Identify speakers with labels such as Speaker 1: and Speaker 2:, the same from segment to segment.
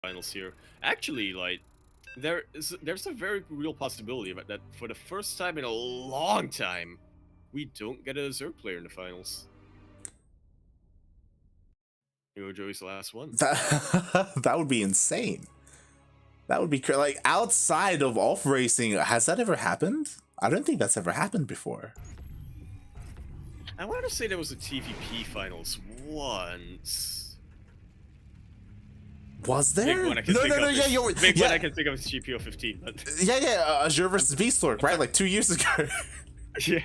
Speaker 1: finals here. Actually, like, there's a very real possibility about that for the first time in a long time, we don't get a Zerg player in the finals. GogojOey's the last one.
Speaker 2: That would be insane. That would be like outside of off racing. Has that ever happened? I don't think that's ever happened before.
Speaker 1: I want to say there was a TVP finals once.
Speaker 2: Was there?
Speaker 1: Big one I can think of.
Speaker 2: Yeah,
Speaker 1: big one I can think of is GPO 15. But
Speaker 2: Azure versus Beastlord, right? Like 2 years ago.
Speaker 1: Yeah.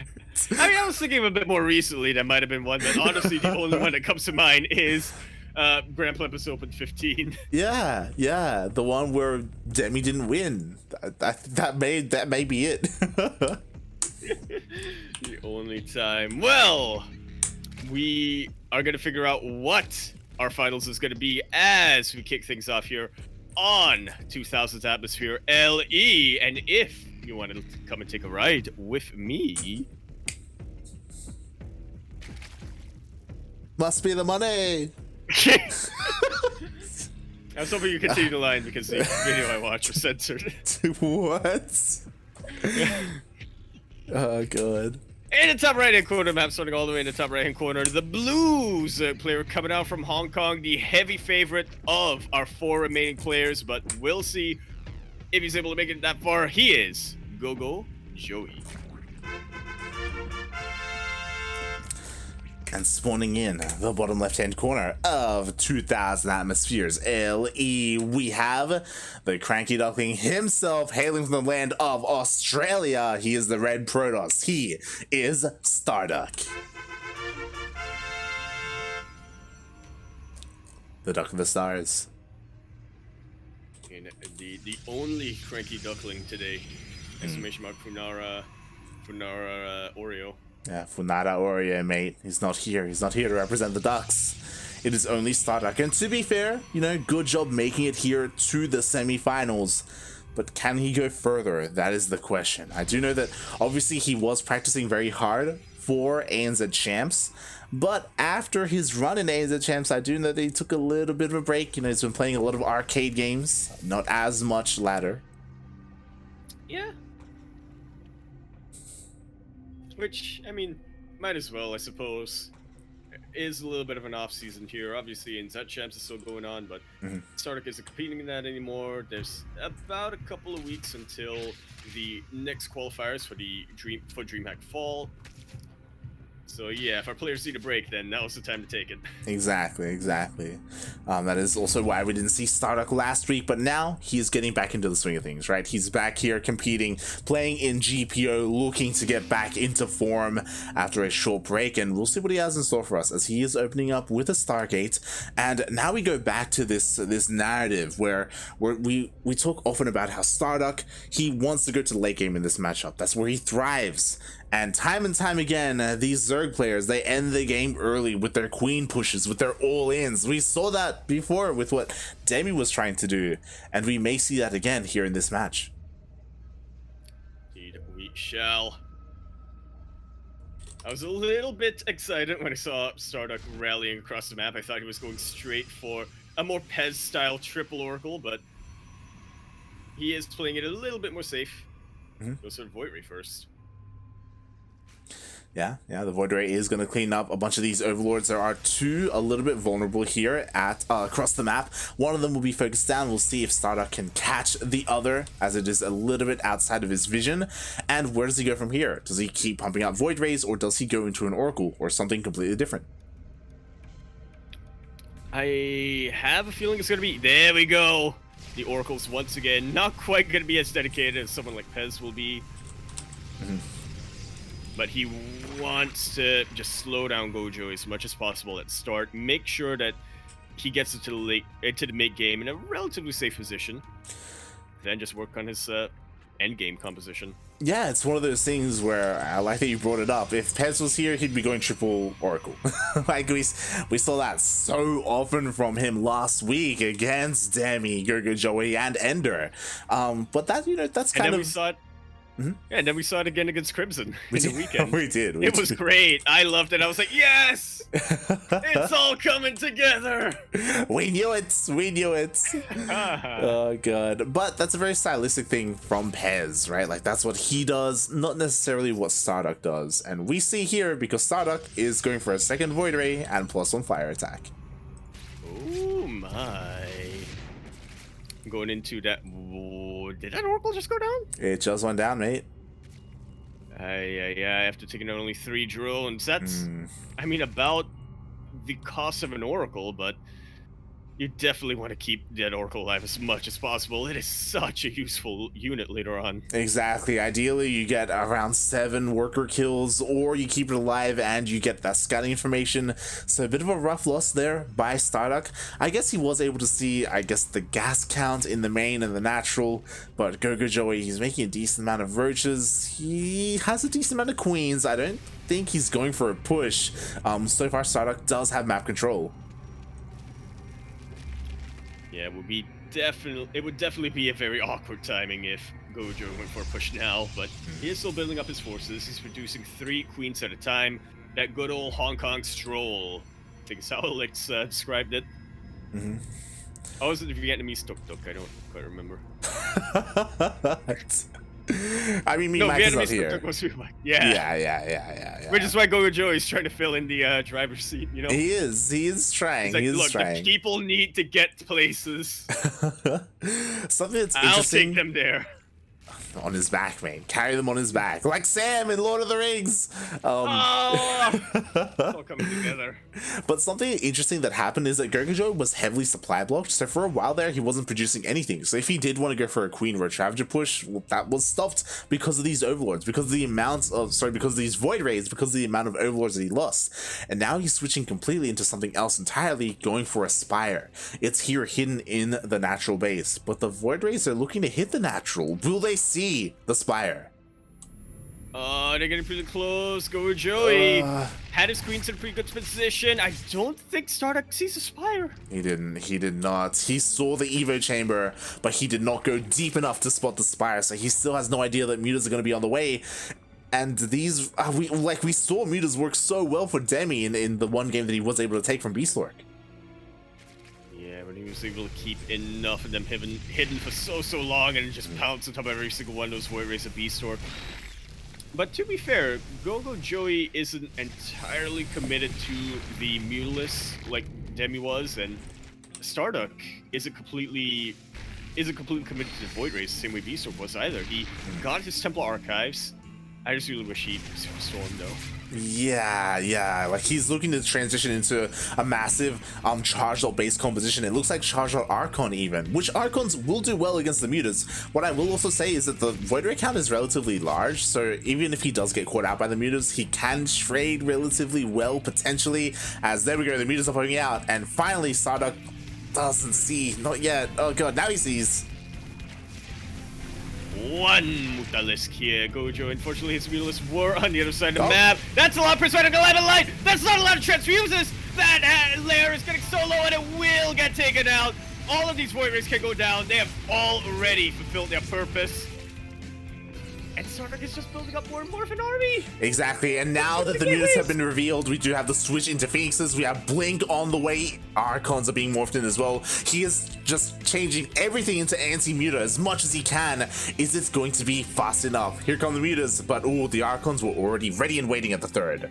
Speaker 1: I mean, I was thinking of a bit more recently. That might have been one, but honestly, the only one that comes to mind is Grand Platypus Open 15.
Speaker 2: Yeah, the one where Demi didn't win. That may be it.
Speaker 1: The only time. Well, we are gonna figure out what our finals is gonna be as we kick things off here on 2000's Atmosphere LE, and if you want to come and take a ride with me,
Speaker 2: must be the money.
Speaker 1: I was hoping you continue the line because the video I watched was censored.
Speaker 2: What? Oh god.
Speaker 1: In the top right-hand corner map, starting all the way in the top right-hand corner, the Blues player coming out from Hong Kong, the heavy favorite of our 4 remaining players, but we'll see if he's able to make it that far. He is GogojOey.
Speaker 2: And spawning in the bottom left-hand corner of 2000 Atmospheres LE, we have the Cranky Duckling himself, hailing from the land of Australia. He is the Red Protoss. He is StarDuck. The Duck of the Stars.
Speaker 1: And the only Cranky Duckling today. Exclamation mark Funara Oreo.
Speaker 2: Yeah, Funada Oreo, mate. He's not here. He's not here to represent the Ducks. It is only StarDuck. And to be fair, you know, good job making it here to the semifinals. But can he go further? That is the question. I do know that obviously he was practicing very hard for ANZ Champs. But after his run in ANZ Champs, I do know that he took a little bit of a break. You know, he's been playing a lot of arcade games, not as much ladder.
Speaker 1: Yeah. Which, I mean, might as well, I suppose. Is a little bit of an off-season here. Obviously, ANZ Champs is still going on, but StarDuck isn't competing in that anymore. There's about a couple of weeks until the next qualifiers for the DreamHack Fall. So yeah, if our players need a break, then now's the time to take it.
Speaker 2: Exactly. That is also why we didn't see StarDuck last week, but now he's getting back into the swing of things, right? He's back here competing, playing in GPO, looking to get back into form after a short break, and we'll see what he has in store for us as he is opening up with a Stargate. And now we go back to this narrative where we talk often about how StarDuck, he wants to go to the late game in this matchup. That's where he thrives. And time again, these Zerg players, they end the game early with their queen pushes, with their all-ins. We saw that before with what Demi was trying to do, and we may see that again here in this match.
Speaker 1: Indeed, we shall. I was a little bit excited when I saw StarDuck rallying across the map. I thought he was going straight for a more PvZ-style triple Oracle, but he is playing it a little bit more safe. Goes for the Void Ray first.
Speaker 2: Yeah, the Void Ray is going to clean up a bunch of these Overlords. There are 2 a little bit vulnerable here at across the map. One of them will be focused down. We'll see if StarDuck can catch the other, as it is a little bit outside of his vision. And where does he go from here? Does he keep pumping out Void Rays, or does he go into an Oracle, or something completely different?
Speaker 1: I have a feeling it's going to be... There we go! The Oracles, once again, not quite going to be as dedicated as someone like Pez will be. But he wants to just slow down GogojOey as much as possible at start. Make sure that he gets into the mid game in a relatively safe position. Then just work on his end game composition.
Speaker 2: Yeah, it's one of those things where I like that you brought it up. If Pez was here, he'd be going triple Oracle. Like we saw that so often from him last week against Demi, GogojOey, and Ender. But that, you know, that's kind of...
Speaker 1: We saw it And then we saw it again against Crimson in the weekend.
Speaker 2: We did.
Speaker 1: It was great. I loved it. I was like, yes! It's all coming together!
Speaker 2: We knew it! We knew it! Oh, God. But that's a very stylistic thing from Pez, right? Like, that's what he does, not necessarily what StarDuck does. And we see here, because StarDuck is going for a second Void Ray and +1 fire attack.
Speaker 1: Oh, my. Going into that... Whoa, did that Oracle just go down?
Speaker 2: It just went down, mate.
Speaker 1: Yeah, after taking out only 3 drill, and that's, I mean, about the cost of an Oracle, but you definitely want to keep that Oracle alive as much as possible. It is such a useful unit later on.
Speaker 2: Exactly. Ideally, you get around 7 worker kills, or you keep it alive and you get that scouting information. So a bit of a rough loss there by StarDuck. I guess he was able to see, the gas count in the main and the natural, but GogojOey, he's making a decent amount of roaches. He has a decent amount of queens. I don't think he's going for a push. So far, StarDuck does have map control.
Speaker 1: Yeah, it would definitely be a very awkward timing if Gojo went for a push now, but he is still building up his forces. He's producing 3 queens at a time. That good old Hong Kong stroll. I think it's how Alex described it. How was it the Vietnamese tuk-tuk? I don't quite remember.
Speaker 2: I mean,
Speaker 1: no,
Speaker 2: Mike is up
Speaker 1: Vietnamese
Speaker 2: here.
Speaker 1: Was yeah. Which is why GogojOey is trying to fill in the driver's seat, you know?
Speaker 2: He is trying.
Speaker 1: He's like,
Speaker 2: look,
Speaker 1: the people need to get places.
Speaker 2: Something that's
Speaker 1: I'll
Speaker 2: interesting.
Speaker 1: take them there.
Speaker 2: On his back, man. Carry them on his back. Like Sam in Lord of the Rings.
Speaker 1: It's all coming together.
Speaker 2: But something interesting that happened is that GogojOey was heavily supply blocked. So for a while there, he wasn't producing anything. So if he did want to go for a Queen or a Ravager push, well, that was stopped because of these Overlords. Because of the amount of, because of these Void Rays, because of the amount of Overlords that he lost. And now he's switching completely into something else entirely, going for a Spire. It's here hidden in the natural base. But the Void Rays are looking to hit the natural. Will they see the Spire?
Speaker 1: They're getting pretty close. GogojOey had his queens in a pretty good position. I don't think StarDuck sees a Spire.
Speaker 2: He did not. He saw the Evo chamber, but he did not go deep enough to spot the Spire, so he still has no idea that mutas are going to be on the way. And these, we saw mutas work so well for Demi in the one game that he was able to take from Beastlork.
Speaker 1: He was able to keep enough of them hidden for so long and just pounce on top of every single one of those Void Rays at Beastlork. But to be fair, GogojOey isn't entirely committed to the mutalist like Demi was, and StarDuck isn't completely committed to the Void Rays the same way Beastlork was either. He got his Temple Archives. I just really wish he'd Storm though.
Speaker 2: Yeah, like he's looking to transition into a massive charged up base composition. It looks like charged up Archon even, which Archons will do well against the mutas. What I will also say is that the Void Ray count is relatively large, so even if he does get caught out by the mutas, he can trade relatively well potentially. As there we go, the mutas are poking out, and finally StarDuck doesn't see, not yet. Oh god, now he sees.
Speaker 1: One Mutalisk here. Gojo, unfortunately, his mutalisks were on the other side of the map. That's a lot of perspective, 11 light. That's not a lot of transfuses. That layer is getting so low, and it will get taken out. All of these Void Rays can go down. They have already fulfilled their purpose. And StarDuck is just building up more and more of an army.
Speaker 2: Exactly, and now that the mutas have been revealed, we do have the switch into Phoenixes. We have Blink on the way. Archons are being morphed in as well. He is just changing everything into anti-muta as much as he can. Is it going to be fast enough? Here come the mutas, but the Archons were already ready and waiting at the third.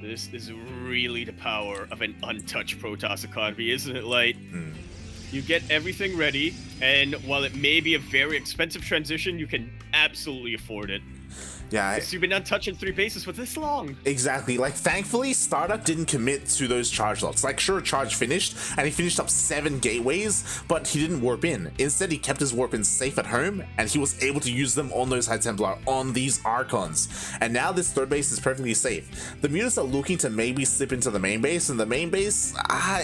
Speaker 1: This is really the power of an untouched Protoss economy, isn't it, Light? You get everything ready, and while it may be a very expensive transition, you can absolutely afford it.
Speaker 2: Yeah,
Speaker 1: because you've been untouched in 3 bases for this long.
Speaker 2: Exactly. Like, thankfully, StarDuck didn't commit to those charge lots. Like, sure, charge finished, and he finished up 7 gateways, but he didn't warp in. Instead, he kept his warp in safe at home, and he was able to use them on those High Templar, on these Archons. And now this third base is perfectly safe. The mutas are looking to maybe slip into the main base, and the main base,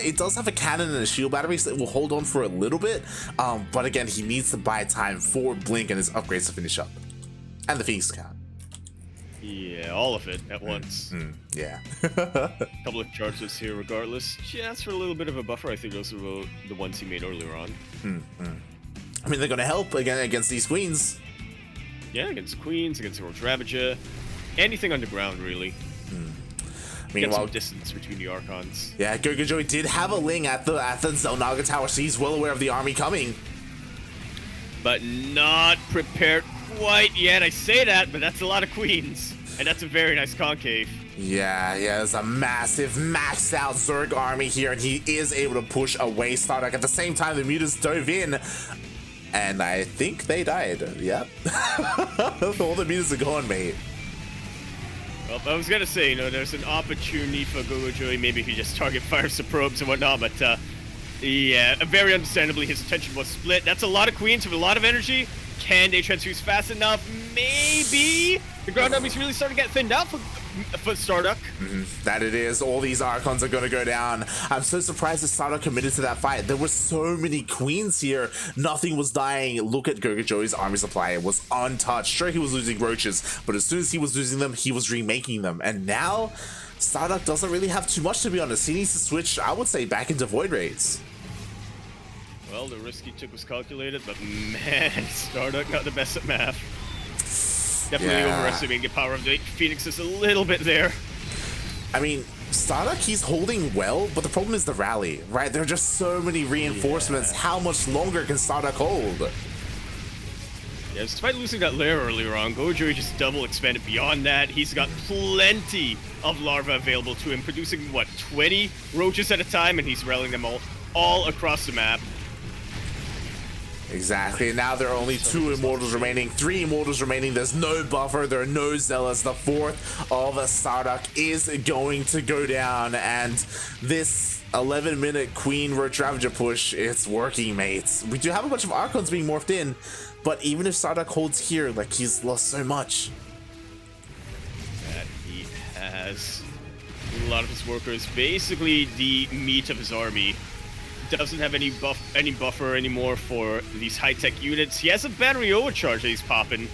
Speaker 2: it does have a cannon and a shield battery, so it will hold on for a little bit. But again, he needs to buy time for Blink and his upgrades to finish up. And the Phoenix count.
Speaker 1: Yeah, all of it at once.
Speaker 2: Yeah.
Speaker 1: Couple of charges here regardless. Just for a little bit of a buffer. I think those are the ones he made earlier on.
Speaker 2: I mean, they're going to help again against these queens.
Speaker 1: Yeah, against Queens, against the Roach Ravager, anything underground, really. Get some distance between the Archons.
Speaker 2: Yeah, GogojOey did have a Ling at the Zelnaga Tower, so he's well aware of the army coming.
Speaker 1: But not prepared quite yet. I say that, but that's a lot of Queens. And that's a very nice concave.
Speaker 2: Yeah, there's a massive maxed out Zerg army here, and he is able to push away StarDuck. At the same time, the mutants dove in, and I think they died. Yep. All the mutants are gone, mate.
Speaker 1: Well, I was gonna say, there's an opportunity for GogojOey, maybe if he just target fires some probes and whatnot, but yeah, very understandably, his attention was split. That's a lot of Queens with a lot of energy. Can they transfuse fast enough? Maybe. The ground army's really starting to get thinned out for StarDuck.
Speaker 2: That it is. All these Archons are going to go down. I'm so surprised that StarDuck committed to that fight. There were so many Queens here. Nothing was dying. Look at GogojOey's army supply. It was untouched. Sure, he was losing roaches, but as soon as he was losing them, he was remaking them. And now, StarDuck doesn't really have too much, to be honest. He needs to switch, I would say, back into Void Raids.
Speaker 1: Well, the risk he took was calculated, but man, StarDuck got the best at math. Definitely overestimating the power of the Phoenixes a little bit there.
Speaker 2: I mean, StarDuck, he's holding well, but the problem is the rally, right? There are just so many reinforcements. Yeah. How much longer can StarDuck hold?
Speaker 1: Yeah, despite losing that lair earlier on, GogojOey just double expanded beyond that. He's got plenty of larvae available to him, producing, what, 20 roaches at a time, and he's rallying them all across the map.
Speaker 2: Exactly, and now there are only 2 Immortals remaining, 3 Immortals remaining. There's no buffer, there are no Zealots. The 4th of StarDuck is going to go down, and this 11-minute Queen Roach Ravager push, it's working, mates. We do have a bunch of Archons being morphed in, but even if StarDuck holds here, like, he's lost so much.
Speaker 1: That he has a lot of his workers, basically the meat of his army. Doesn't have any buffer anymore for these high-tech units. He has a battery overcharge that he's popping,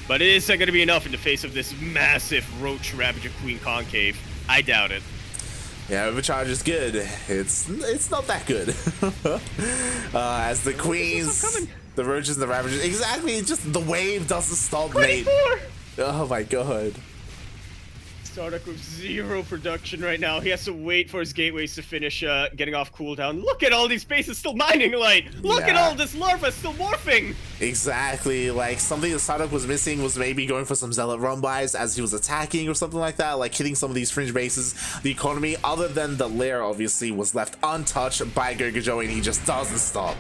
Speaker 1: but is that going to be enough in the face of this massive Roach Ravager Queen concave? I doubt it.
Speaker 2: Yeah, overcharge is good. It's not that good. As the Queens, the Roaches and the Ravagers, exactly, just the wave doesn't stop,
Speaker 1: 24!
Speaker 2: Mate. Oh my god.
Speaker 1: StarDuck with 0 production right now. He has to wait for his gateways to finish getting off cooldown. Look at all these bases still mining light. Look at all this larva still morphing.
Speaker 2: Exactly. Like, something that StarDuck was missing was maybe going for some Zealot run-bys as he was attacking or something like that, like hitting some of these fringe bases. The economy, other than the lair, obviously, was left untouched by GogojOey, and he just doesn't stop.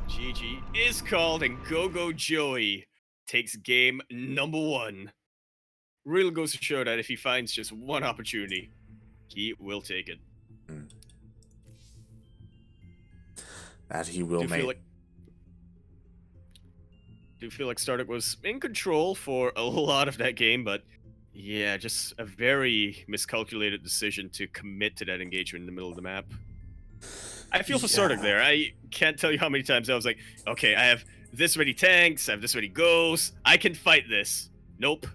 Speaker 1: GG is called, and GogojOey takes game number 1. Really goes to show that if he finds just one opportunity, he will take it.
Speaker 2: That he will make.
Speaker 1: Do feel like StarDuck was in control for a lot of that game, but yeah, just a very miscalculated decision to commit to that engagement in the middle of the map. I feel for StarDuck there. I can't tell you how many times I was like, okay, I have this many tanks, I have this many ghosts, I can fight this. Nope.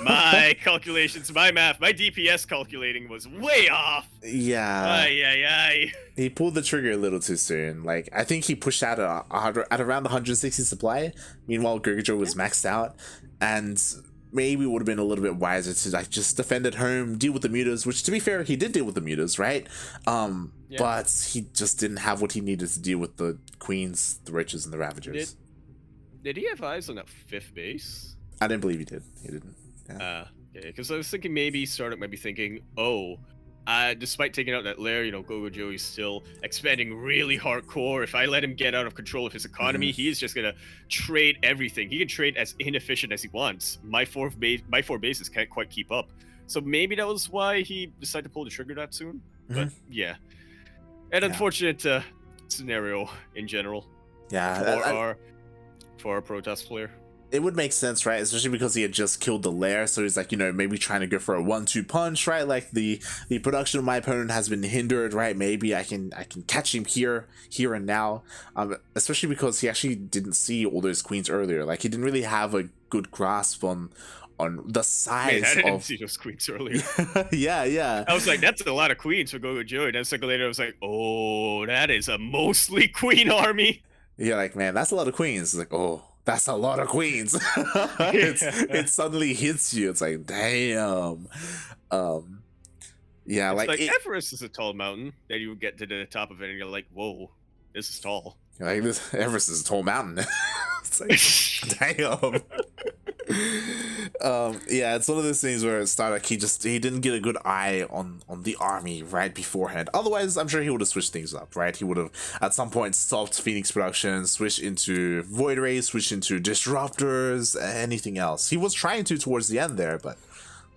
Speaker 1: My calculations, my math, my DPS calculating was way off.
Speaker 2: Yeah.
Speaker 1: Ay.
Speaker 2: He pulled the trigger a little too soon. Like, I think he pushed out at around the 160 supply. Meanwhile, GogojOey was maxed out, and maybe it would have been a little bit wiser to like just defend at home, deal with the mutas. Which, to be fair, he did deal with the mutas, right? But he just didn't have what he needed to deal with the Queens, the Roaches, and the Ravagers.
Speaker 1: Did he have eyes on that 5th base?
Speaker 2: I didn't believe he did. He didn't.
Speaker 1: Yeah. Okay, because I was thinking maybe StarDuck might be thinking, despite taking out that lair, GogojOey's still expanding really hardcore. If I let him get out of control of his economy, he is just gonna trade everything. He can trade as inefficient as he wants. My 4 bases can't quite keep up. So maybe that was why he decided to pull the trigger that soon. But yeah, an unfortunate scenario in general.
Speaker 2: Yeah,
Speaker 1: for our Protoss player.
Speaker 2: It would make sense, right? Especially because he had just killed the lair, so he's like, maybe trying to go for a 1-2 punch, right? Like the production of my opponent has been hindered, right? Maybe I can catch him here and now. Especially because he actually didn't see all those Queens earlier. Like, he didn't really have a good grasp on the size.
Speaker 1: Man, I didn't see those Queens earlier.
Speaker 2: yeah.
Speaker 1: I was like, that's a lot of Queens for GogojOey. And then a second later, I was like, oh, that is a mostly Queen army.
Speaker 2: You're like, man, that's a lot of Queens. It's like, oh, That's a lot of queens. It suddenly hits you. It's like, damn. Yeah,
Speaker 1: It's like
Speaker 2: it,
Speaker 1: Everest is a tall mountain. Then you get to the top of it and you're like, whoa, this is tall.
Speaker 2: like this Everest is a tall mountain. It's like, damn. Yeah, it's one of those things where StarDuck, he didn't get a good eye on the army right beforehand. Otherwise, I'm sure he would have switched things up, right? He would have at some point stopped Phoenix production, switched into Void Rays, switched into Disruptors, anything else. He was trying to towards the end there, but a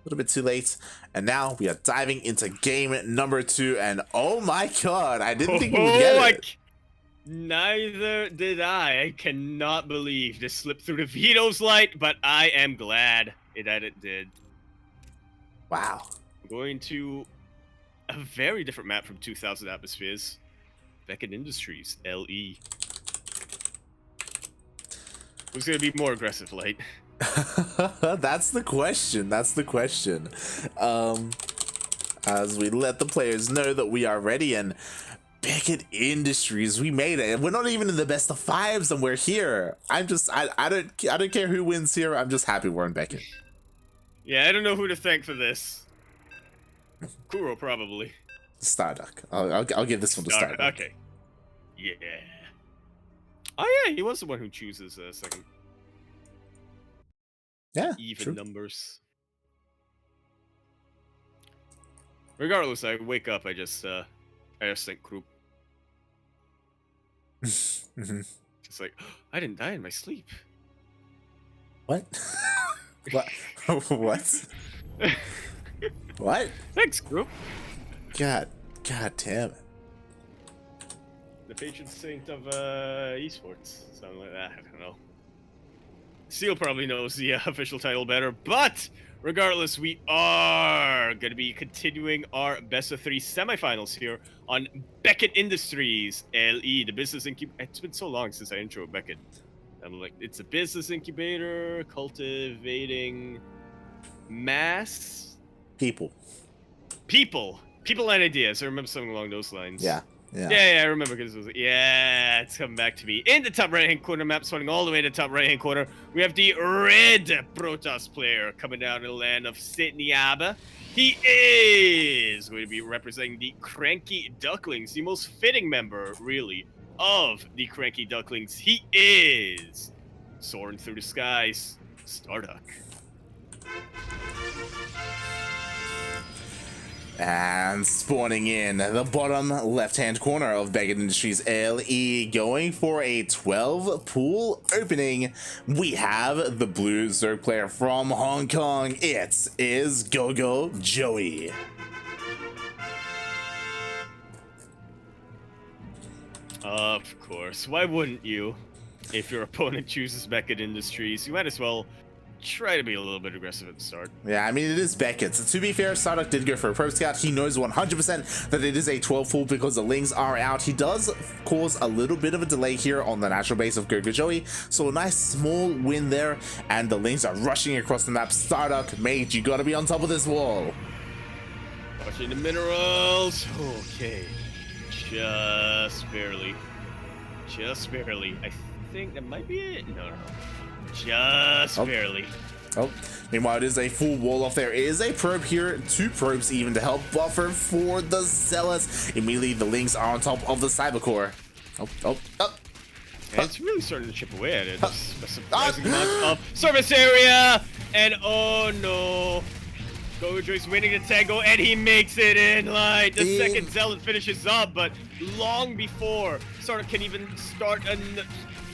Speaker 2: little bit too late. And now we are diving into game number 2, and oh my god, I didn't think we would get it.
Speaker 1: Neither did I. I cannot believe this slipped through the Veto's light, but I am glad that it did.
Speaker 2: Wow.
Speaker 1: I'm going to a very different map from 2000 Atmospheres. Beckett Industries, LE. Who's going to be more aggressive, Light?
Speaker 2: That's the question. That's the question. As we let the players know that we are ready, and Beckett Industries, we made it. We're not even in the best of 5s, and we're here. I don't care who wins here. I'm just happy we're in Beckett.
Speaker 1: Yeah, I don't know who to thank for this. Kuro, probably.
Speaker 2: StarDuck. I'll give this one to StarDuck.
Speaker 1: Okay. Yeah. Oh yeah, he was the one who chooses second.
Speaker 2: Yeah.
Speaker 1: Even
Speaker 2: true.
Speaker 1: numbers. Regardless, I wake up. I just think group.
Speaker 2: Mm-hmm.
Speaker 1: Just like, I didn't die in my sleep.
Speaker 2: What? What? What? What?
Speaker 1: Thanks, group.
Speaker 2: God damn it.
Speaker 1: The patron saint of esports, something like that. I don't know. Seal probably knows the official title better, but regardless, we are going to be continuing our best of 3 semifinals here on Beckett Industries LE, the business incubator. It's been so long since I introed Beckett. I'm like, it's a business incubator cultivating mass
Speaker 2: people
Speaker 1: and ideas. I remember something along those lines.
Speaker 2: Yeah,
Speaker 1: I remember because it was it's coming back to me. In the top right hand corner, map spawning all the way to the top right hand corner, we have the red Protoss player coming down to the land of Sitniaba. He is going to be representing the Cranky Ducklings, the most fitting member, really, of the Cranky Ducklings. He is soaring through the skies, StarDuck.
Speaker 2: And spawning in the bottom left-hand corner of Beckett Industries LE, going for a 12-pool opening, we have the blue Zerg player from Hong Kong. It is GogojOey.
Speaker 1: Of course. Why wouldn't you? If your opponent chooses Beckett Industries, you might as well try to be a little bit aggressive at the start.
Speaker 2: Yeah, I mean, it is Beckett. So to be fair, StarDuck did go for a Probe Scout. He knows 100% that it is a 12-pool because the Lings are out. He does cause a little bit of a delay here on the natural base of GogojOey. So a nice small win there, and the Lings are rushing across the map. StarDuck, mate, you gotta be on top of this wall.
Speaker 1: Watching the minerals. Okay. Just barely. Just barely. I think that might be it. No. Just barely.
Speaker 2: Oh, meanwhile, it is a full wall off. There is a probe here, 2 probes even to help buffer for the Zealots. Immediately, the Lings are on top of the Cybercore. Oh.
Speaker 1: And it's really starting to chip away at it. There's a surprising amount of service area. And oh no. GogojOey's winning the tango, and he makes it in line. The second Zealot finishes up, but long before StarDuck can even start an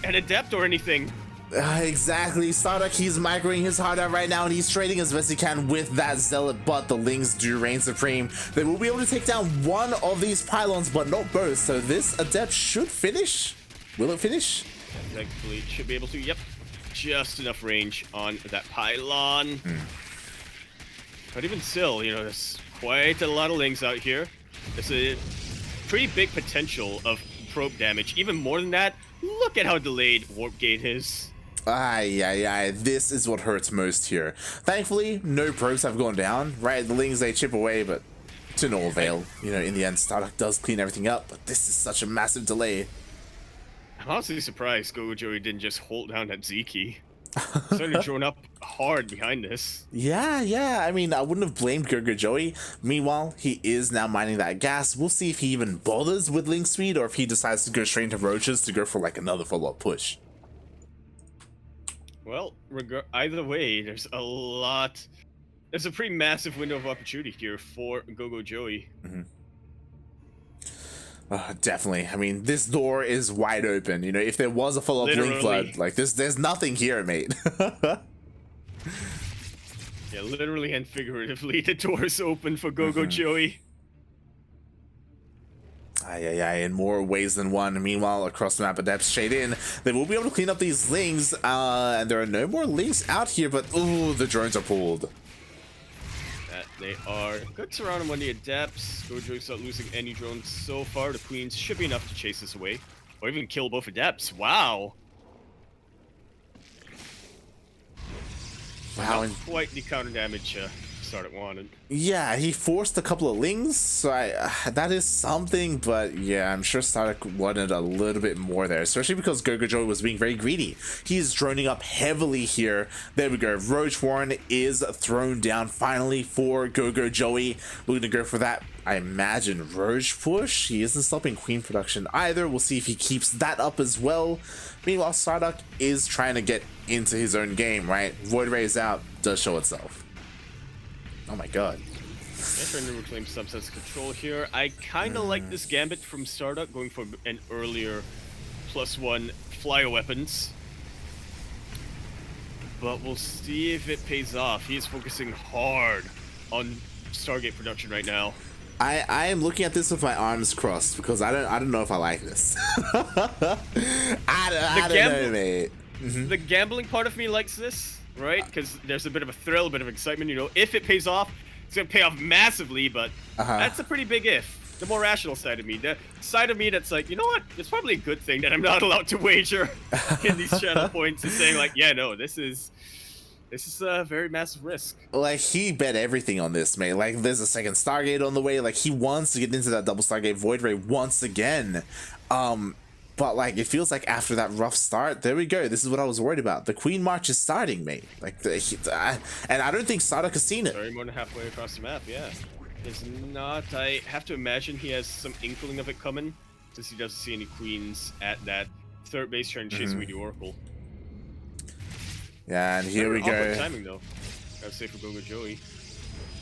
Speaker 1: Adept or anything.
Speaker 2: Exactly. StarDuck, he's microing his heart out right now, and he's trading as best he can with that Zealot, but the Lings do reign supreme. They will be able to take down one of these pylons, but not both, so this Adept should finish. Will it finish?
Speaker 1: Thankfully, it should be able to. Yep. Just enough range on that pylon. But even still, there's quite a lot of Lings out here. There's a pretty big potential of probe damage. Even more than that, look at how delayed Warp Gate is. This is what hurts most here. Thankfully, no probes have gone down, right? The Lings, they chip away, but to no avail. In the end, StarDuck does clean everything up, but this is such a massive delay. I'm honestly surprised GogojOey didn't just hold down that Z key. Started drawn up hard behind this.
Speaker 2: Yeah. I mean, I wouldn't have blamed GogojOey. Meanwhile, he is now mining that gas. We'll see if he even bothers with Link Speed or if he decides to go straight into Roaches to go for like another follow-up push.
Speaker 1: Well, either way, there's a pretty massive window of opportunity here for GogojOey.
Speaker 2: Definitely. I mean, this door is wide open. You know, if there was a follow-up Link Flood, like there's nothing here, mate.
Speaker 1: Yeah, literally and figuratively, the door's open for GogojOey.
Speaker 2: In more ways than one. Meanwhile, across the map, Adepts shade in. They will be able to clean up these Lings, and there are no more Lings out here, but ooh, the drones are pulled.
Speaker 1: They are good surrounding on the Adepts. GogojOey's not losing any drones so far. The Queens should be enough to chase this away, or even kill both Adepts. Wow. Not quite the counter damage StarDuck wanted.
Speaker 2: Yeah, he forced a couple of Lings, so that is something, but yeah, I'm sure StarDuck wanted a little bit more there, especially because GogojOey was being very greedy. He's droning up heavily here. There we go. Roach Warren is thrown down finally for GogojOey. We're gonna go for that, I imagine, Roach push. He isn't stopping Queen production either. We'll see if he keeps that up as well. Meanwhile, StarDuck is trying to get into his own game, right? Void Ray is out, does show itself. Oh my god.
Speaker 1: Yeah, trying to reclaim some sense of control here. I kind of like this gambit from StarDuck, going for an earlier +1 flyer weapons. But we'll see if it pays off. He is focusing hard on Stargate production right now.
Speaker 2: I am looking at this with my arms crossed because I don't know if I like this. I don't know, mate.
Speaker 1: The gambling part of me likes this, right? Because there's a bit of a thrill, a bit of excitement. You know, if it pays off, it's gonna pay off massively. But that's a pretty big if. The more rational side of me, the side of me that's like, you know what? It's probably a good thing that I'm not allowed to wager in these channel points, and saying like, yeah, no, this is a very massive risk.
Speaker 2: Like, he bet everything on this, mate. Like, there's a second Stargate on the way. Like, he wants to get into that double Stargate Void Ray once again. But, like, it feels like after that rough start, there we go. This is what I was worried about. The Queen March is starting, mate. Like, and I don't think StarDuck has seen it.
Speaker 1: Sorry, more than halfway across the map, yeah. It's not. I have to imagine he has some inkling of it coming, since he doesn't see any Queens at that third base trying to chase away the Oracle.
Speaker 2: Yeah, and here we go.
Speaker 1: Timing though, I would say for GogojOey.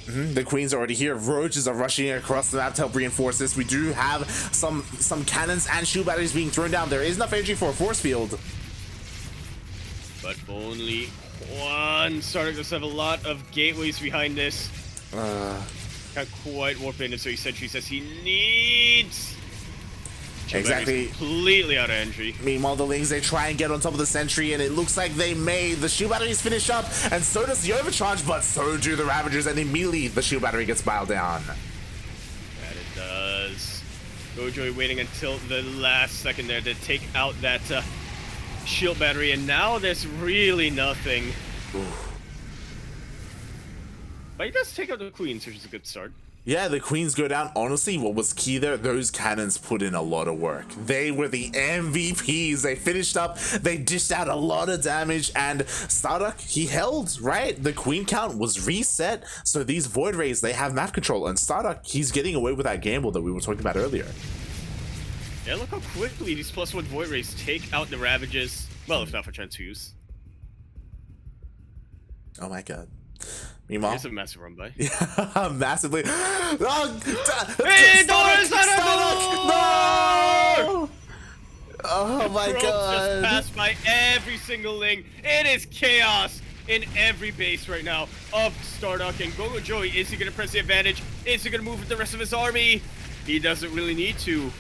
Speaker 2: The Queens are already here. Roaches are rushing across the map to help reinforce this. We do have some cannons and shield batteries being thrown down. There is enough energy for a force field,
Speaker 1: but only one. StarDuck does have a lot of gateways behind this. Can't quite warp in, so he said he needs.
Speaker 2: Exactly.
Speaker 1: Completely out of energy.
Speaker 2: Meanwhile, the Lings, they try and get on top of the sentry, and it looks like they may. The shield batteries finish up, and so does the overcharge, but so do the Ravagers, and immediately the shield battery gets piled down.
Speaker 1: That it does. GogojOey waiting until the last second there to take out that shield battery, and now there's really nothing. But he does take out the Queens, which is a good start.
Speaker 2: Yeah, the Queens go down. Honestly, what was key there, those cannons put in a lot of work. They were the MVPs. They finished up, they dished out a lot of damage, and StarDuck, he held, right? The Queen count was reset, so these Void Rays, they have map control, and StarDuck, he's getting away with that gamble that we were talking about earlier.
Speaker 1: Yeah, look how quickly these +1 Void Rays take out the Ravages. Well, if not for transfuse.
Speaker 2: Oh my god. Meanwhile,
Speaker 1: it's a massive run by.
Speaker 2: Yeah, massively.
Speaker 1: No!
Speaker 2: Oh my god!
Speaker 1: Just passed by every single Ling. It is chaos in every base right now of StarDuck and GogojOey. Is he gonna press the advantage? Is he gonna move with the rest of his army? He doesn't really need to.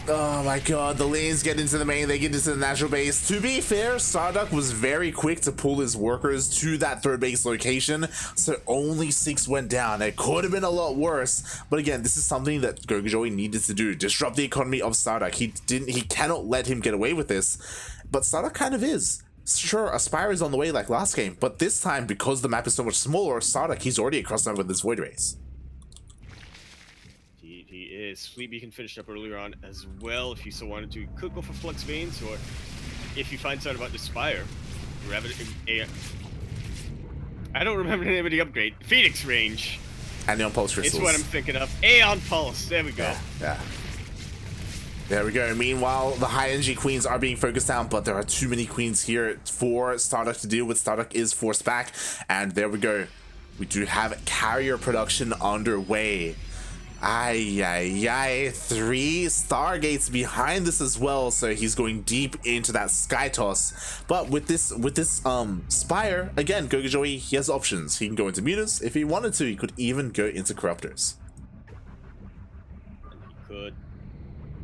Speaker 2: Oh my god, the Lings get into the main, they get into the natural base. To be fair, StarDuck was very quick to pull his workers to that third base location, so only 6 went down. It could have been a lot worse, but again, this is something that GogojOey needed to do, disrupt the economy of StarDuck. He cannot let him get away with this, but StarDuck kind of is. Sure, Aspire is on the way like last game, but this time, because the map is so much smaller, StarDuck, he's already across the map with his Void Rays.
Speaker 1: He his fleet beacon finished up earlier on as well. If you so wanted to, could go for Flux Veins, or if you find out about the Spire, grab it. I don't remember the name of the upgrade. Phoenix Range.
Speaker 2: Aeon Pulse Crystals.
Speaker 1: It's what I'm thinking of. Aeon Pulse. There we go.
Speaker 2: Yeah. There we go. Meanwhile, the high energy queens are being focused down, but there are too many queens here for StarDuck to deal with. StarDuck is forced back, and there we go. We do have carrier production underway. Ay. 3 Stargates behind this as well, so he's going deep into that Sky Toss. But with this Spire, again, GogojOey, he has options. He can go into Mutas. If he wanted to, he could even go into Corruptors.
Speaker 1: He could.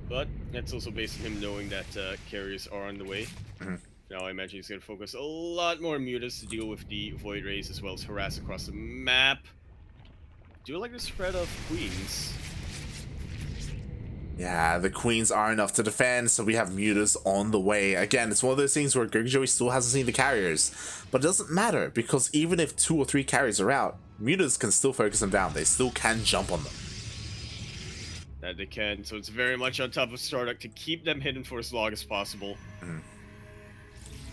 Speaker 1: But that's also based on him knowing that carriers are on the way. Now I imagine he's going to focus a lot more on Mutas to deal with the Void Rays as well as harass across the map. Do you like the spread of queens?
Speaker 2: Yeah, the queens are enough to defend, so we have Mutas on the way. Again, it's one of those things where GogojOey still hasn't seen the carriers. But it doesn't matter, because even if 2 or 3 carriers are out, Mutas can still focus them down. They still can jump on them.
Speaker 1: That they can, so it's very much on top of StarDuck to keep them hidden for as long as possible.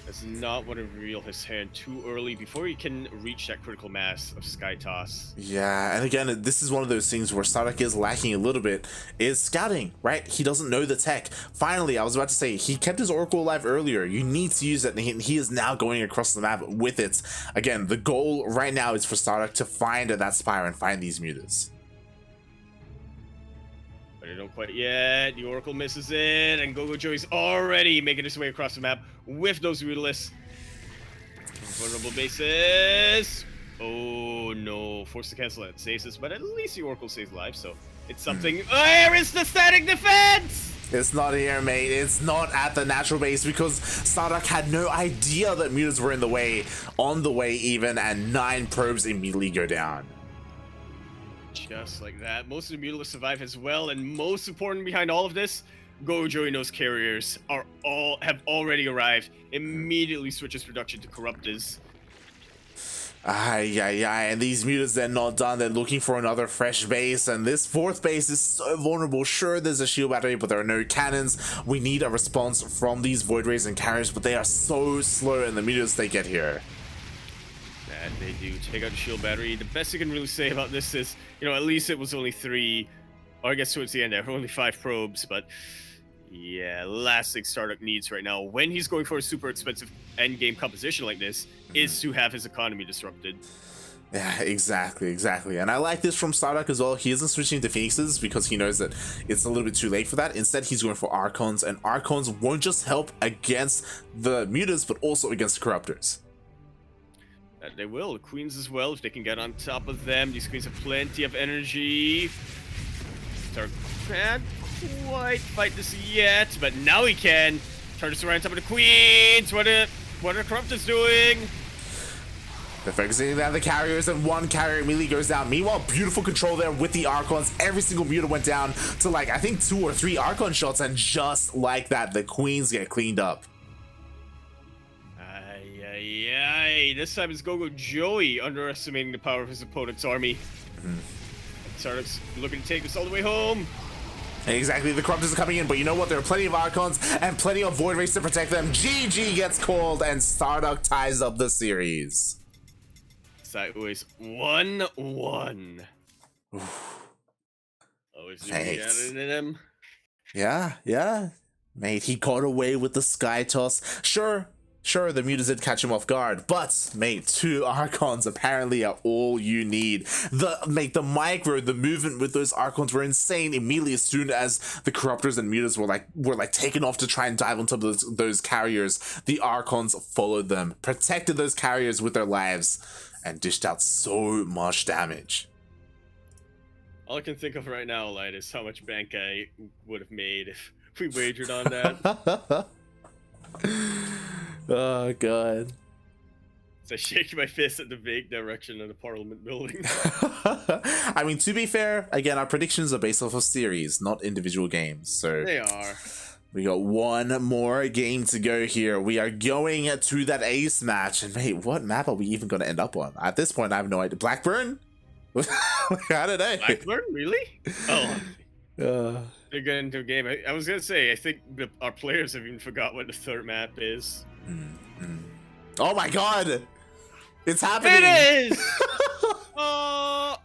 Speaker 1: Does not want to reveal his hand too early before he can reach that critical mass of Sky Toss.
Speaker 2: Yeah, and again, this is one of those things where StarDuck is lacking a little bit, is scouting, right? He doesn't know the tech. Finally, I was about to say, he kept his Oracle alive earlier. You need to use it, and he is now going across the map with it. Again, the goal right now is for StarDuck to find that Spire and find these Mutas.
Speaker 1: But they don't quite yet. The Oracle misses it, and GogojOey's already making his way across the map with those Mutalisks. Vulnerable bases. Oh no, forced to cancel that stasis, but at least the Oracle stays alive, so it's something. Where is the static defense?
Speaker 2: It's not here, mate. It's not at the natural base, because StarDuck had no idea that Mutas were in the way, on the way even, and 9 probes immediately go down.
Speaker 1: Just like that. Most of the Mutalisks survive as well, and most important behind all of this, GogojOey knows carriers have already arrived. Immediately switches production to Corruptors.
Speaker 2: And these Mutas, they're not done. They're looking for another fresh base, and this 4th base is so vulnerable. Sure, there's a shield battery, but there are no cannons. We need a response from these Void Rays and carriers, but they are so slow in the Mutas they get here.
Speaker 1: And they do take out the shield battery. The best you can really say about this is, at least it was only 3, or I guess towards the end there, only 5 probes, but yeah, last thing StarDuck needs right now, when he's going for a super expensive endgame composition like this, is to have his economy disrupted.
Speaker 2: Yeah, exactly. And I like this from StarDuck as well. He isn't switching to Phoenixes because he knows that it's a little bit too late for that. Instead, he's going for Archons, and Archons won't just help against the Mutas, but also against the Corruptors.
Speaker 1: They will. The Queens as well, if they can get on top of them. These Queens have plenty of energy. Stark can't quite fight this yet, but now he can. Turn this around top of the Queens. What are the Corruptors doing?
Speaker 2: They're focusing on the carriers, and 1 carrier immediately goes down. Meanwhile, beautiful control there with the Archons. Every single Muta went down to, I think 2 or 3 Archon shots, and just like that, the Queens get cleaned up.
Speaker 1: This time it's GogojOey underestimating the power of his opponent's army. StarDuck's looking to take this all the way home.
Speaker 2: Exactly, the Corruptors are coming in, but you know what? There are plenty of Archons and plenty of Void Rays to protect them. GG gets called, and StarDuck ties up the series.
Speaker 1: SEA-OCE 1-1. Always looking at it in him.
Speaker 2: Yeah. Mate, he got away with the Sky Toss. Sure, the Mutas did catch him off guard, but mate, 2 Archons apparently are all you need. The movement with those Archons were insane. Immediately, as soon as the Corruptors and Mutas were taken off to try and dive on top of those carriers, the Archons followed them, protected those carriers with their lives, and dished out so much damage.
Speaker 1: All I can think of right now, Light, is how much bank I would have made if we wagered on that.
Speaker 2: Oh god.
Speaker 1: So I shake my fist at the vague direction of the Parliament building.
Speaker 2: I mean, to be fair, again, our predictions are based off of series, not individual games. So
Speaker 1: they are.
Speaker 2: We got 1 more game to go here. We are going to that ace match, and mate, what map are we even going to end up on? At this point, I have no idea. Blackburn? I don't know.
Speaker 1: Blackburn? Really? Oh. They get into a game. I was gonna say, I think our players have even forgot what the third map is.
Speaker 2: Oh my god! It's happening!
Speaker 1: It is! Oh!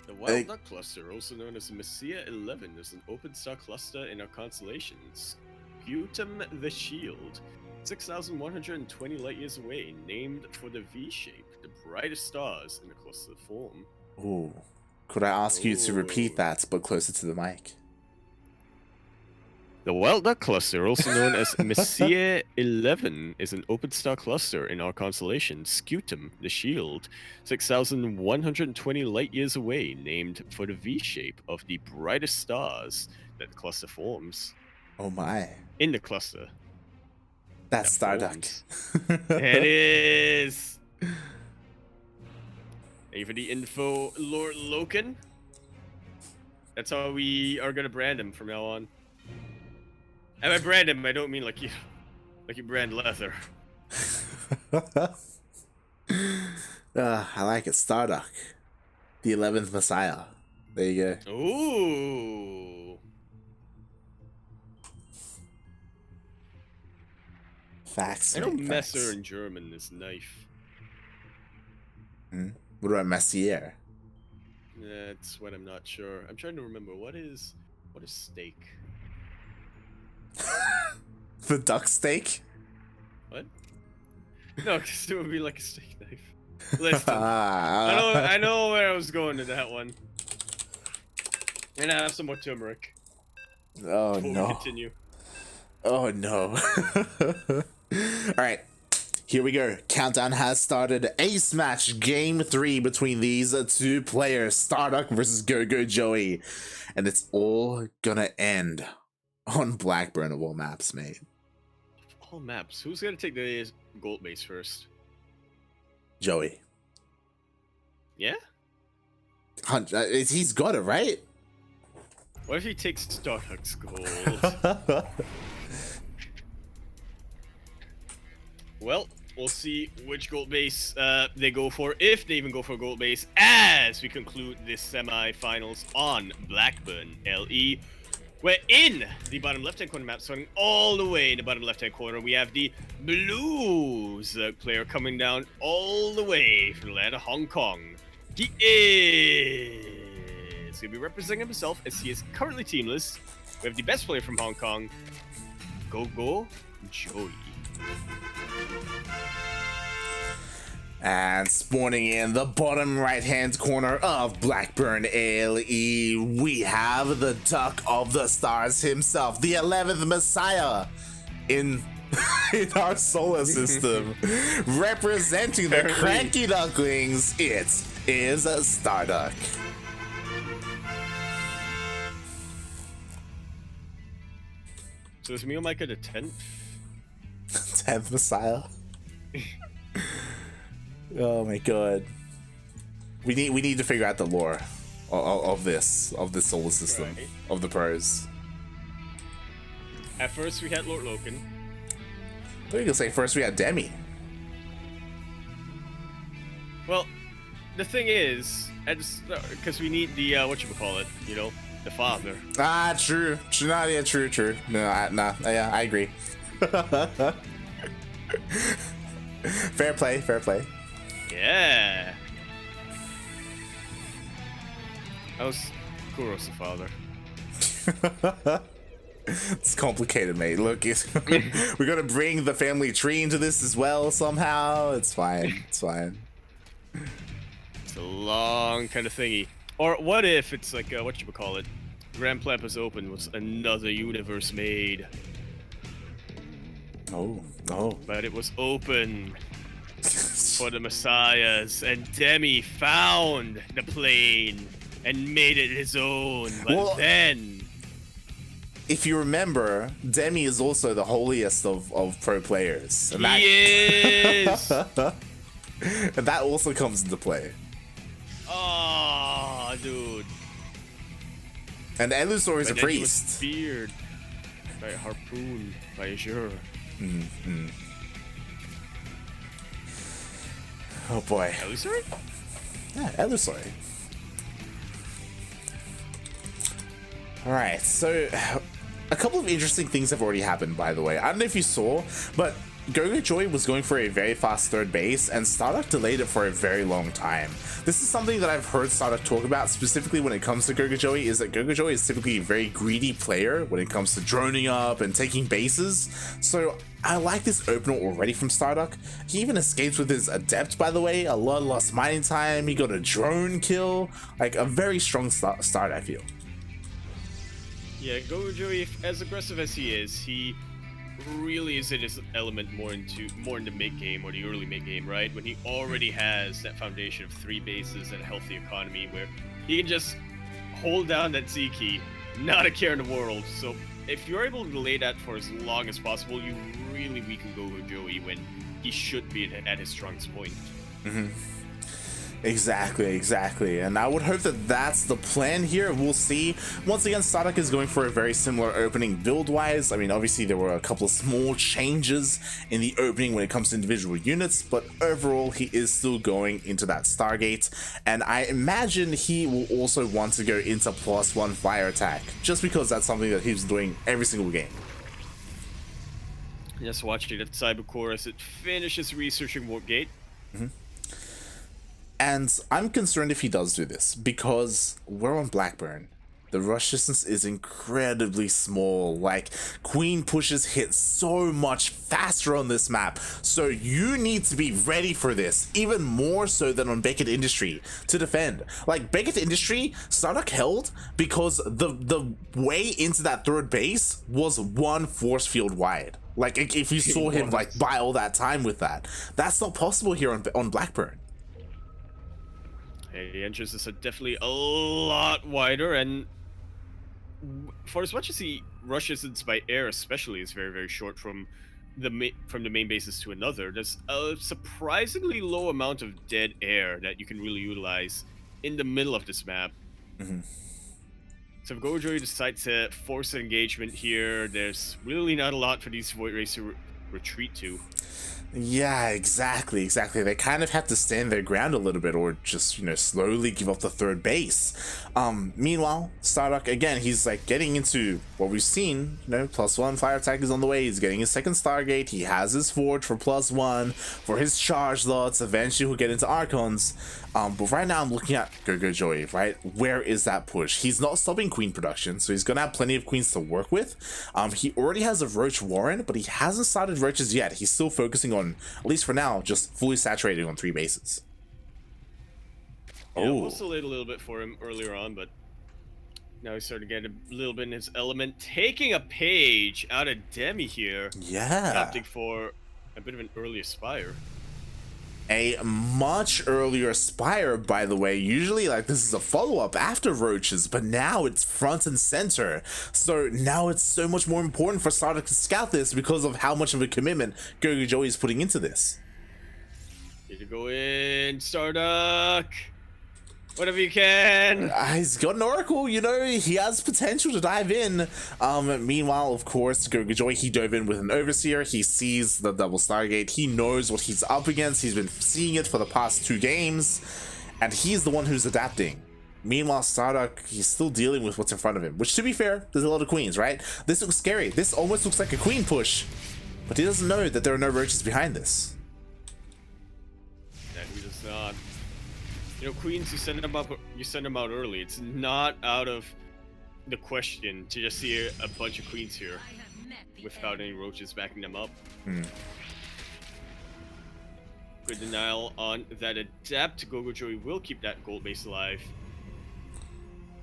Speaker 1: The Wild Duck Cluster, also known as SEA-11, is an open star cluster in our constellation, Scutum the Shield, 6,120 light-years away, named for the V-shape, the brightest stars in the cluster form.
Speaker 2: Ooh. Could I ask you to repeat that, but closer to the mic?
Speaker 1: The Wild Duck Cluster, also known as SEA-11, is an open star cluster in our constellation, Scutum the Shield, 6,120 light-years away, named for the V-shape of the brightest stars that the cluster forms.
Speaker 2: Oh my.
Speaker 1: In the cluster.
Speaker 2: That's StarDuck.
Speaker 1: It is! Ready for the info, Lord Loken? That's how we are gonna brand him from now on. And by brand him, I don't mean like you brand leather.
Speaker 2: I like it. StarDuck. The 11th Messiah. There you go.
Speaker 1: Ooh.
Speaker 2: Facts.
Speaker 1: I know Messer in German is knife.
Speaker 2: What about Messier?
Speaker 1: That's what I'm not sure. I'm trying to remember what is steak.
Speaker 2: The duck steak?
Speaker 1: What? No, because it would be like a steak knife. Listen, I know where I was going to that one. And I have some more turmeric.
Speaker 2: Oh
Speaker 1: before
Speaker 2: no.
Speaker 1: we continue.
Speaker 2: Oh no. Alright. Here we go. Countdown has started. Ace match game 3 between these two players, StarDuck versus GogojOey. And it's all gonna end on Blackburn of all maps, mate.
Speaker 1: All maps. Who's gonna take the gold base first?
Speaker 2: Joey.
Speaker 1: Yeah?
Speaker 2: He's got it, right?
Speaker 1: What if he takes StarDuck's gold? Well, we'll see which gold base they go for, if they even go for a gold base, as we conclude this semi-finals on Blackburn LE. Where in the bottom left-hand corner map, starting all the way in the bottom left-hand corner, we have the Blues player coming down all the way from the land of Hong Kong. He is going to be representing himself as he is currently teamless. We have the best player from Hong Kong, GogojOey.
Speaker 2: And spawning in the bottom right-hand corner of Blackburn LE, we have the Duck of the Stars himself, the 11th Messiah in our solar system. Representing the Cranky Ducklings, it is StarDuck.
Speaker 1: So is me Micah the 10th?
Speaker 2: 10th Messiah? Oh my god. We need to figure out the lore of this solar system, right, of the pros.
Speaker 1: At first we had Lord Loken.
Speaker 2: I thought you could say first we had Demi.
Speaker 1: Well, the thing is, because we need the whatchamacallit, you know, the father.
Speaker 2: Ah, true. Nah, yeah, true. No, yeah, I agree. Fair play.
Speaker 1: Yeah. That was Kuro's the father.
Speaker 2: It's complicated, mate. Look, we're gonna bring the family tree into this as well somehow. It's fine. It's fine.
Speaker 1: It's a long kind of thingy. Or what if it's like whatchamacallit? Grand Platypus Open was another universe made.
Speaker 2: Oh.
Speaker 1: But it was open for the Messiahs, and Demi found the plane and made it his own. But then,
Speaker 2: if you remember, Demi is also the holiest of pro players. And
Speaker 1: he is!
Speaker 2: And that also comes into play.
Speaker 1: Oh, dude.
Speaker 2: And Elusor is a priest.
Speaker 1: He was speared by a harpoon by Azure.
Speaker 2: Oh boy.
Speaker 1: Illusory?
Speaker 2: Yeah, Illusory. Alright, so a couple of interesting things have already happened, by the way. I don't know if you saw, but GogojOey was going for a very fast third base, and StarDuck delayed it for a very long time. This is something that I've heard StarDuck talk about, specifically when it comes to GogojOey, is that GogojOey is typically a very greedy player when it comes to droning up and taking bases. So I like this opener already from StarDuck. He even escapes with his Adept, by the way, a lot of lost mining time, he got a drone kill, like a very strong start, I feel.
Speaker 1: Yeah, GogojOey, as aggressive as he is, he really is in his element more in the mid game or the early mid game, right? When he already has that foundation of 3 bases and a healthy economy where he can just hold down that Z key, not a care in the world. So if you're able to delay that for as long as possible, you really weaken GogojOey when he should be at his strongest point.
Speaker 2: Exactly, and I would hope that that's the plan here. We'll see. Once again, StarDuck is going for a very similar opening build-wise. I mean, obviously there were a couple of small changes in the opening when it comes to individual units, but overall he is still going into that Stargate, and I imagine he will also want to go into +1 fire attack, just because that's something that he's doing every single game.
Speaker 1: Just watching that Cybercore as it finishes researching Warp Gate.
Speaker 2: And I'm concerned if he does do this, because we're on Blackburn. The rush distance is incredibly small. Like, queen pushes hit so much faster on this map, so you need to be ready for this, even more so than on Beckett Industry, to defend. Like, Beckett Industry, StarDuck held because the way into that third base was 1 force field wide. Like, if you saw him like buy all that time with that, that's not possible here on Blackburn.
Speaker 1: The entrances are definitely a lot wider, and for as much as he rushes distance by air, especially, is very, very short from the main bases to another. There's a surprisingly low amount of dead air that you can really utilize in the middle of this map. So if GogojOey decides to force an engagement here, there's really not a lot for these Void Rays to retreat to.
Speaker 2: Yeah, exactly. They kind of have to stand their ground a little bit, or just, you know, slowly give up the third base. Meanwhile, StarDuck, again, he's like getting into what we've seen, you know, +1 fire attack is on the way, he's getting his second Stargate, he has his Forge for +1, for his charge lots, eventually he'll get into Archons. But right now I'm looking at GogojOey, right? Where is that push? He's not stopping queen production, so he's gonna have plenty of queens to work with. He already has a Roach Warren, but he hasn't started Roaches yet. He's still focusing on, at least for now, just fully saturating on 3 bases.
Speaker 1: Yeah, also laid a little bit for him earlier on, but now he's starting to get a little bit in his element. Taking a page out of Demi here.
Speaker 2: Yeah.
Speaker 1: Opting for a bit of an early Aspire.
Speaker 2: A much earlier Spire, by the way. Usually, like, this is a follow-up after Roaches, but now it's front and center. So now it's so much more important for StarDuck to scout this because of how much of a commitment GogojOey is putting into this.
Speaker 1: Need to go in, StarDuck. Whatever you can.
Speaker 2: He's got an Oracle, you know, he has potential to dive in. Meanwhile, of course, GogojOey, he dove in with an Overseer. He sees the double Stargate. He knows what he's up against. He's been seeing it for the past 2 games, and he's the one who's adapting. Meanwhile, StarDuck, he's still dealing with what's in front of him, which, to be fair, there's a lot of queens, right? This looks scary. This almost looks like a queen push, but he doesn't know that there are no Roaches behind this.
Speaker 1: Yeah, he does not. You know, queens, you send them out early. It's not out of the question to just see a bunch of queens here without any Roaches backing them up. Good denial on that Adept. GogojOey will keep that gold base alive.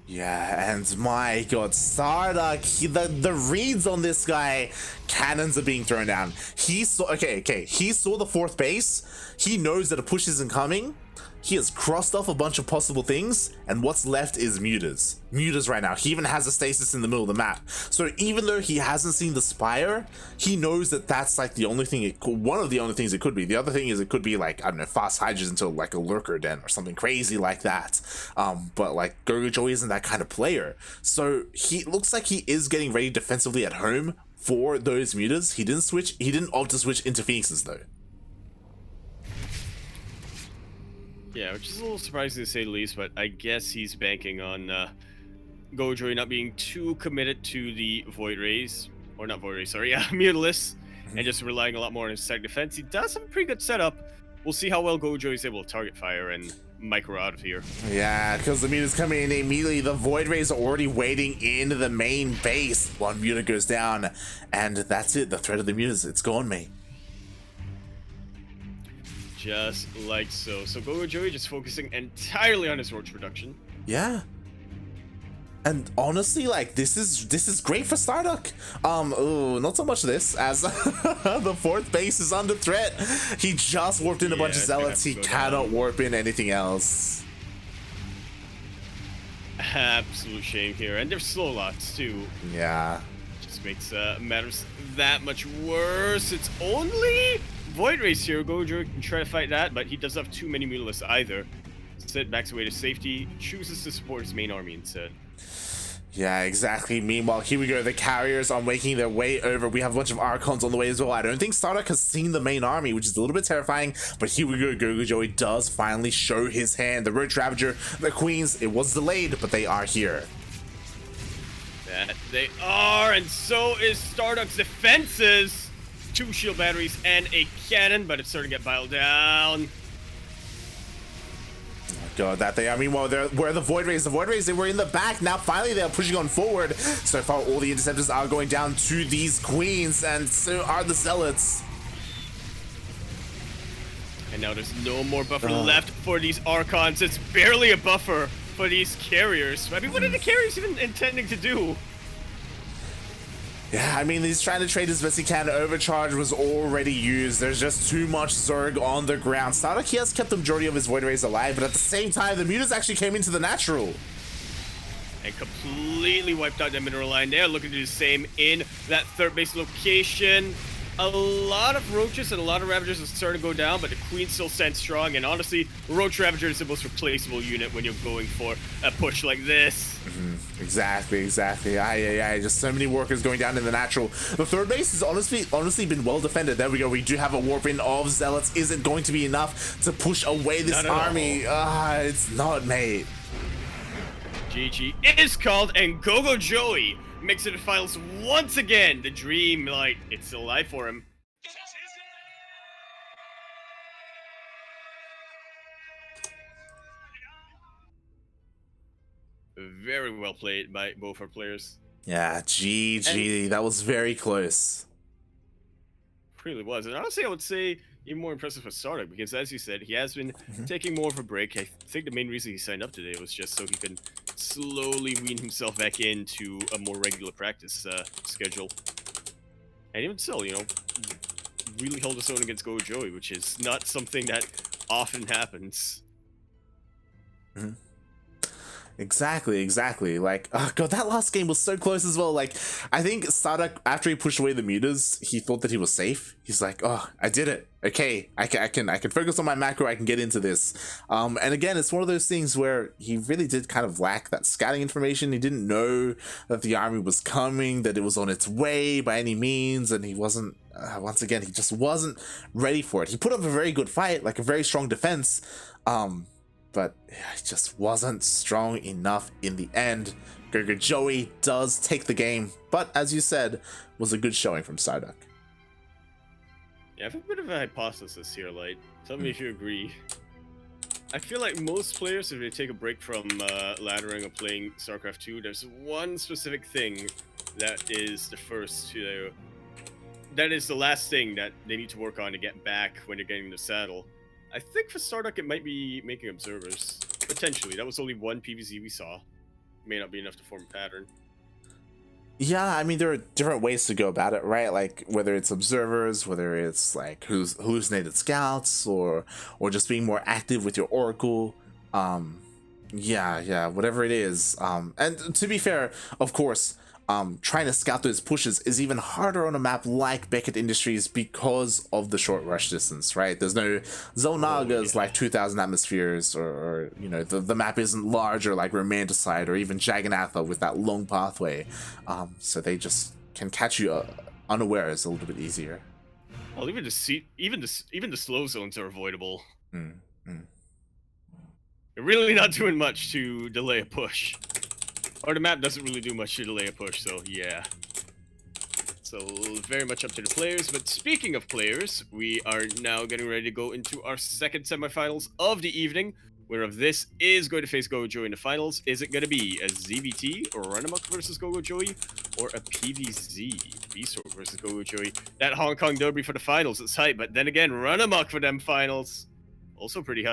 Speaker 2: Yeah, and my god, StarDuck, the reads on this guy, cannons are being thrown down. He saw, he saw the 4th base. He knows that a push isn't coming. He has crossed off a bunch of possible things, and what's left is Mutas. Mutas right now. He even has a stasis in the middle of the map. So even though he hasn't seen the Spire, he knows that that's like the only thing, one of the only things it could be. The other thing is it could be like, I don't know, fast hydras into like a lurker den or something crazy like that. But like GogojOey isn't that kind of player. So he looks like he is getting ready defensively at home for those Mutas. He didn't opt to switch into Phoenixes though.
Speaker 1: Yeah, which is a little surprising to say the least, but I guess he's banking on GogojOey not being too committed to the Void Rays, or not Void Rays, sorry, Mutalisk, and just relying a lot more on his static defense. He does have a pretty good setup. We'll see how well GogojOey is able to target fire and micro out of here.
Speaker 2: Yeah, because the Muta's coming in immediately. The Void Rays are already waiting in the main base. One Muta goes down, and that's it. The threat of the Mutas, it's gone, mate.
Speaker 1: Just like so. So GogojOey just focusing entirely on his roach reduction.
Speaker 2: Yeah. And honestly, like, this is great for StarDuck. Ooh, not so much this, as the fourth base is under threat. He just warped in a bunch of zealots. He cannot warp in anything else.
Speaker 1: Absolute shame here. And they're slow lots too.
Speaker 2: Yeah.
Speaker 1: Just makes matters that much worse. It's only Void Race here. GogojOey can try to fight that, but he doesn't have too many Mutalisks either. Instead, backs away to safety, chooses to support his main army instead.
Speaker 2: Yeah, exactly. Meanwhile, here we go. The carriers are making their way over. We have a bunch of Archons on the way as well. I don't think StarDuck has seen the main army, which is a little bit terrifying. But here we go. GogojOey does finally show his hand. The Roach Ravager, the Queens, it was delayed, but they are here.
Speaker 1: That they are, and so is StarDuck's defenses. 2 shield batteries and a cannon, but it's starting to get piled down.
Speaker 2: God, that they are. Meanwhile, where are the Void Rays? The Void Rays, they were in the back. Now, finally, they're pushing on forward. So far, all the Interceptors are going down to these Queens, and so are the Zealots.
Speaker 1: And now there's no more buffer left for these Archons. It's barely a buffer for these carriers. I mean, what are the carriers even intending to do?
Speaker 2: Yeah, I mean, he's trying to trade as best he can. Overcharge was already used. There's just too much Zerg on the ground. StarDuck, he has kept the majority of his Void Rays alive, but at the same time, the Mutas actually came into the natural.
Speaker 1: And completely wiped out that mineral line. They're looking to do the same in that third base location. A lot of Roaches and a lot of Ravagers are starting to go down, but the Queen still stands strong. And honestly, Roach Ravager is the most replaceable unit when you're going for a push like this.
Speaker 2: Exactly. Just so many workers going down in the natural. The third base has honestly been well defended. There we go. We do have a warp in of Zealots. Is it going to be enough to push away this army? It's not, mate.
Speaker 1: GG is called, and GogojOey makes it to finals once again. The dream light, it's still alive for him. Very well played by both our players.
Speaker 2: Yeah, GG. And that was very close.
Speaker 1: Really was. And honestly, I would say even more impressive for StarDuck, because as you said, he has been taking more of a break. I think the main reason he signed up today was just so he can slowly wean himself back into a more regular practice schedule. And even still, you know, really held his own against GogojOey, which is not something that often happens.
Speaker 2: Exactly. Like, oh god, that last game was so close as well. Like, I think StarDuck, after he pushed away the Mutas, he thought that he was safe. He's like, oh, I did it. Okay, I can focus on my macro. I can get into this. And again, it's one of those things where he really did kind of lack that scouting information. He didn't know that the army was coming, that it was on its way by any means, and he wasn't. Once again, he just wasn't ready for it. He put up a very good fight, like a very strong defense. But it just wasn't strong enough in the end. GogojOey does take the game, but as you said, was a good showing from StarDuck.
Speaker 1: Yeah, I have a bit of a hypothesis here, Light. Tell me if you agree. I feel like most players, if they take a break from laddering or playing StarCraft 2, there's one specific thing that is the last thing that they need to work on to get back when they're getting in the saddle. I think for StarDuck, it might be making observers. Potentially. That was only one PvZ we saw. May not be enough to form a pattern.
Speaker 2: Yeah, I mean, there are different ways to go about it, right? Like, whether it's observers, whether it's, like, hallucinated scouts, or just being more active with your Oracle. Yeah, whatever it is. And to be fair, of course, trying to scout those pushes is even harder on a map like Beckett Industries because of the short rush distance, right? There's no Zelnagas like 2,000 atmospheres, or you know, the map isn't larger like Romanticide or even Jagannatha with that long pathway. So they just can catch you unawares a little bit easier.
Speaker 1: Well, even the slow zones are avoidable. They're really not doing much to delay a push. Or the map doesn't really do much to delay a push, so yeah. So very much up to the players. But speaking of players, we are now getting ready to go into our second semifinals of the evening, where this is going to face GogojOey in the finals. Is it going to be a ZVT or Runamuck versus GogojOey, or a PvZ B-Sword versus GogojOey? That Hong Kong derby for the finals, it's hype, but then again, Runamuck for them finals. Also pretty hype.